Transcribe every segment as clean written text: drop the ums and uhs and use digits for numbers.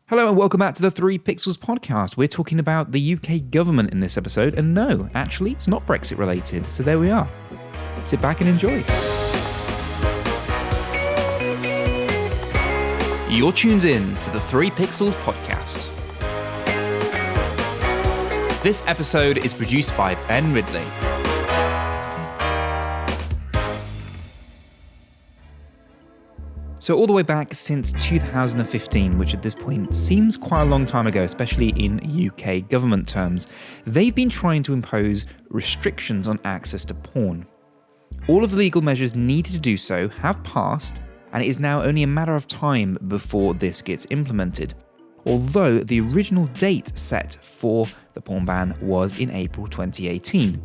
Hello and welcome back to the 3 Pixels podcast. We're talking about the UK government in this episode, and no, actually, it's not Brexit related, so there we are. Sit back and enjoy. You're tuned in to the 3 Pixels podcast. This episode is produced by Ben Ridley. So all the way back since 2015, which at this point seems quite a long time ago, especially in UK government terms, they've been trying to impose restrictions on access to porn. All of the legal measures needed to do so have passed, and it is now only a matter of time before this gets implemented. Although the original date set for the porn ban was in April 2018.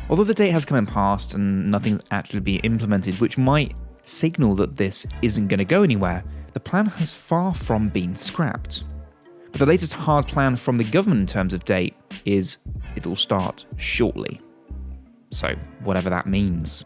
Although the date has come and passed and nothing's actually been implemented, which might signal that this isn't going to go anywhere, the plan has far from been scrapped. But the latest hard plan from the government in terms of date is it'll start shortly. So, whatever that means.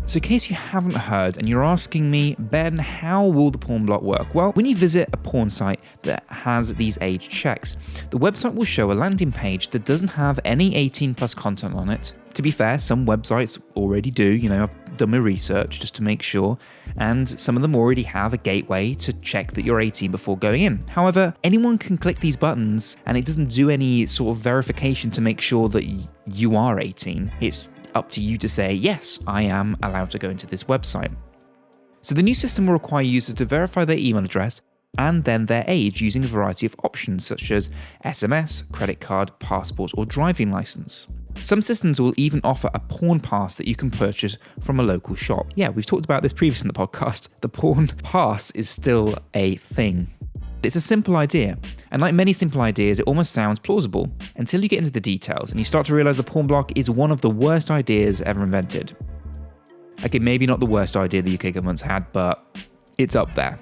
So in case you haven't heard and you're asking me, Ben, how will the porn block work? Well, when you visit a porn site that has these age checks, the website will show a landing page that doesn't have any 18 plus content on it. To be fair, some websites already do, I've done my research just to make sure, and some of them already have a gateway to check that you're 18 before going in. However, anyone can click these buttons and it doesn't do any sort of verification to make sure that you are 18. It's up to you to say, yes, I am allowed to go into this website. So the new system will require users to verify their email address and then their age using a variety of options such as SMS, credit card, passport, or driving license. Some systems will even offer a porn pass that you can purchase from a local shop. Yeah, we've talked about this previously in the podcast. The porn pass is still a thing. It's a simple idea, and like many simple ideas, it almost sounds plausible until you get into the details and you start to realize the porn block is one of the worst ideas ever invented. Okay, maybe not the worst idea the UK government's had, but it's up there.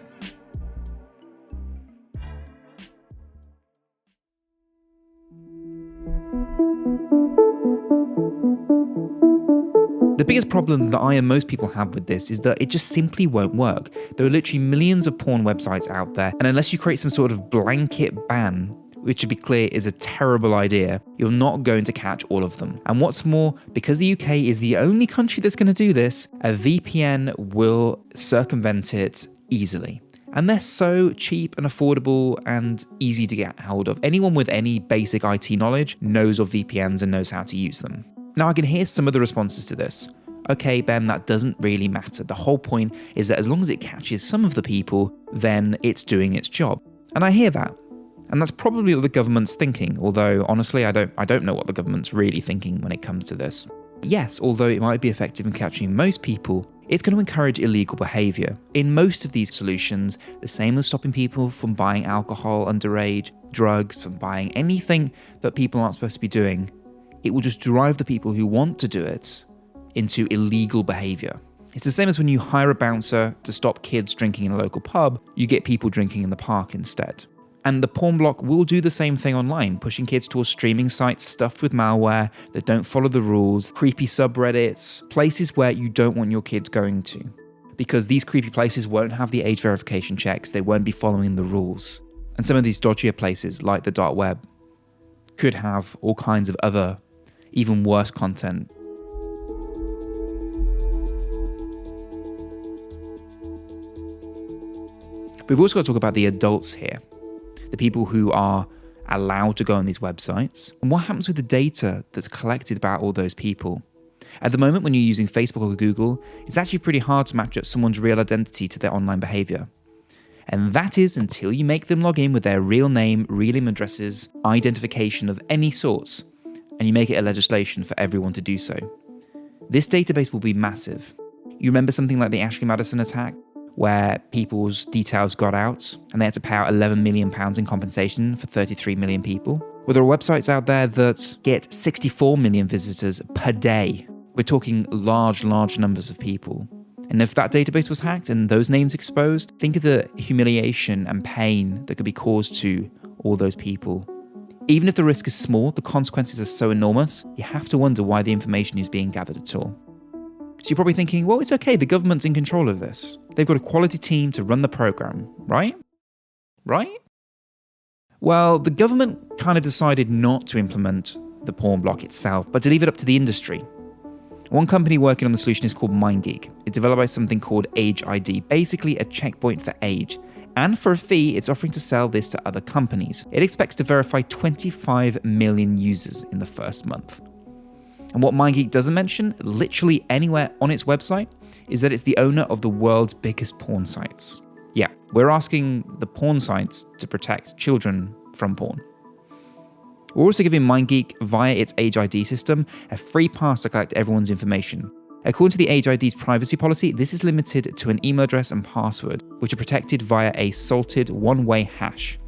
The biggest problem that I and most people have with this is that it just simply won't work. There are literally millions of porn websites out there, and unless you create some sort of blanket ban, which to be clear is a terrible idea, you're not going to catch all of them. And what's more, because the UK is the only country that's going to do this, a VPN will circumvent it easily. And they're so cheap and affordable and easy to get hold of. Anyone with any basic IT knowledge knows of VPNs and knows how to use them. Now I can hear some of the responses to this. Okay, Ben, that doesn't really matter. The whole point is that as long as it catches some of the people, then it's doing its job. And I hear that. And that's probably what the government's thinking, although honestly, I don't know what the government's really thinking when it comes to this. Yes, although it might be effective in catching most people, it's going to encourage illegal behaviour. In most of these solutions, the same as stopping people from buying alcohol underage, drugs, from buying anything that people aren't supposed to be doing, it will just drive the people who want to do it into illegal behaviour. It's the same as when you hire a bouncer to stop kids drinking in a local pub, you get people drinking in the park instead. And the porn block will do the same thing online, pushing kids towards streaming sites stuffed with malware that don't follow the rules, creepy subreddits, places where you don't want your kids going to. Because these creepy places won't have the age verification checks, they won't be following the rules. And some of these dodgier places, like the dark web, could have all kinds of other, even worse content. But we've also got to talk about the adults here, the people who are allowed to go on these websites, and what happens with the data that's collected about all those people. At the moment, when you're using Facebook or Google, it's actually pretty hard to match up someone's real identity to their online behavior. And that is until you make them log in with their real name, real email addresses, identification of any sorts, and you make it a legislation for everyone to do so. This database will be massive. You remember something like the Ashley Madison attack, where people's details got out and they had to pay out £11 million in compensation for 33 million people? Well, there are websites out there that get 64 million visitors per day. We're talking large numbers of people. And if that database was hacked and those names exposed, think of the humiliation and pain that could be caused to all those people. Even if the risk is small, the consequences are so enormous, you have to wonder why the information is being gathered at all. So you're probably thinking, well, it's okay, the government's in control of this. They've got a quality team to run the program, right? Right? Well, the government kind of decided not to implement the porn block itself, but to leave it up to the industry. One company working on the solution is called MindGeek. It's developed by something called Age ID, basically a checkpoint for age. And for a fee, it's offering to sell this to other companies. It expects to verify 25 million users in the first month. And what MindGeek doesn't mention, literally anywhere on its website, is that it's the owner of the world's biggest porn sites. Yeah, we're asking the porn sites to protect children from porn. We're also giving MindGeek, via its Age ID system, a free pass to collect everyone's information. According to the Age ID's privacy policy, this is limited to an email address and password, which are protected via a salted one-way hash.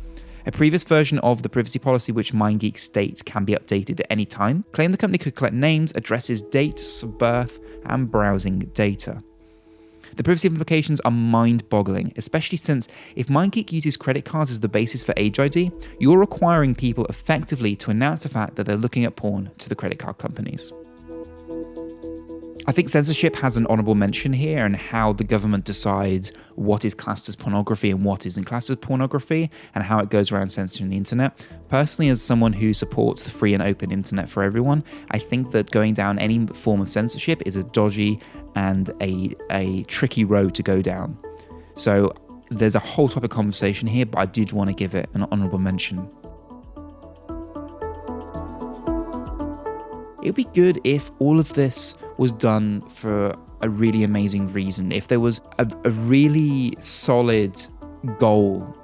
A previous version of the privacy policy, which MindGeek states can be updated at any time, claimed the company could collect names, addresses, dates of birth, and browsing data. The privacy implications are mind-boggling, especially since if MindGeek uses credit cards as the basis for Age ID, you're requiring people effectively to announce the fact that they're looking at porn to the credit card companies. I think censorship has an honourable mention here and how the government decides what is classed as pornography and what isn't classed as pornography and how it goes around censoring the internet. Personally, as someone who supports the free and open internet for everyone, I think that going down any form of censorship is a dodgy and a tricky road to go down. So there's a whole topic conversation here, but I did want to give it an honourable mention. It would be good if all of this was done for a really amazing reason. If there was a really solid goal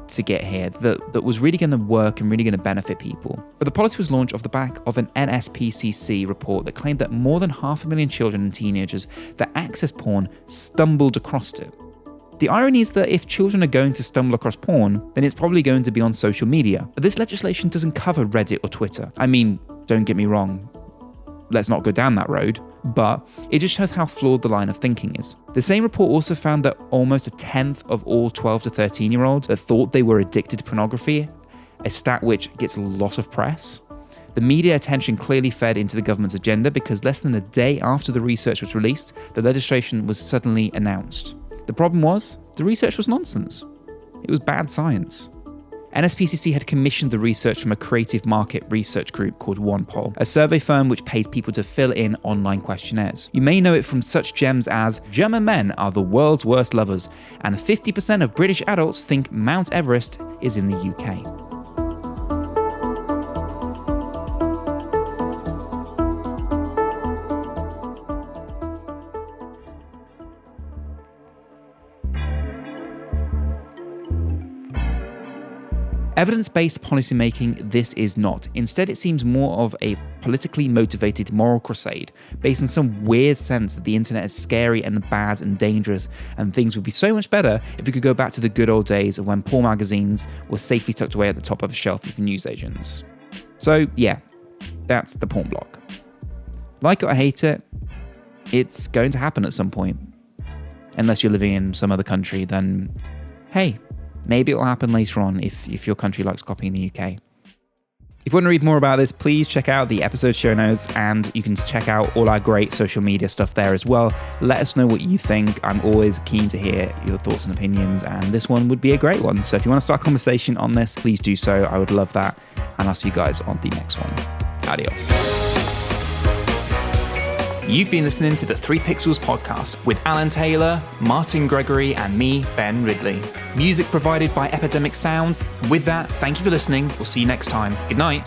to get here that was really going to work and really going to benefit people. But the policy was launched off the back of an NSPCC report that claimed that more than 500,000 children and teenagers that access porn stumbled across it. The irony is that if children are going to stumble across porn, then it's probably going to be on social media. But this legislation doesn't cover Reddit or Twitter. I mean, don't get me wrong, let's not go down that road, but it just shows how flawed the line of thinking is. The same report also found that almost a tenth of all 12 to 13-year-olds that thought they were addicted to pornography, a stat which gets a lot of press. The media attention clearly fed into the government's agenda because less than a day after the research was released, the legislation was suddenly announced. The problem was, the research was nonsense. It was bad science. NSPCC had commissioned the research from a creative market research group called OnePoll, a survey firm which pays people to fill in online questionnaires. You may know it from such gems as German men are the world's worst lovers, and 50% of British adults think Mount Everest is in the UK. Evidence-based policymaking, this is not. Instead, it seems more of a politically motivated moral crusade, based on some weird sense that the internet is scary and bad and dangerous, and things would be so much better if we could go back to the good old days of when porn magazines were safely tucked away at the top of a shelf for newsagents. So yeah, that's the porn block. Like it or hate it, it's going to happen at some point. Unless you're living in some other country, then hey, maybe it'll happen later on if your country likes copying the UK. If you want to read more about this, please check out the episode show notes, and you can check out all our great social media stuff there as well. Let us know what you think. I'm always keen to hear your thoughts and opinions, and this one would be a great one. So if you want to start a conversation on this, please do so. I would love that, and I'll see you guys on the next one. Adios. You've been listening to the 3 Pixels podcast with Alan Taylor, Martin Gregory, and me, Ben Ridley. Music provided by Epidemic Sound. With that, thank you for listening. We'll see you next time. Good night.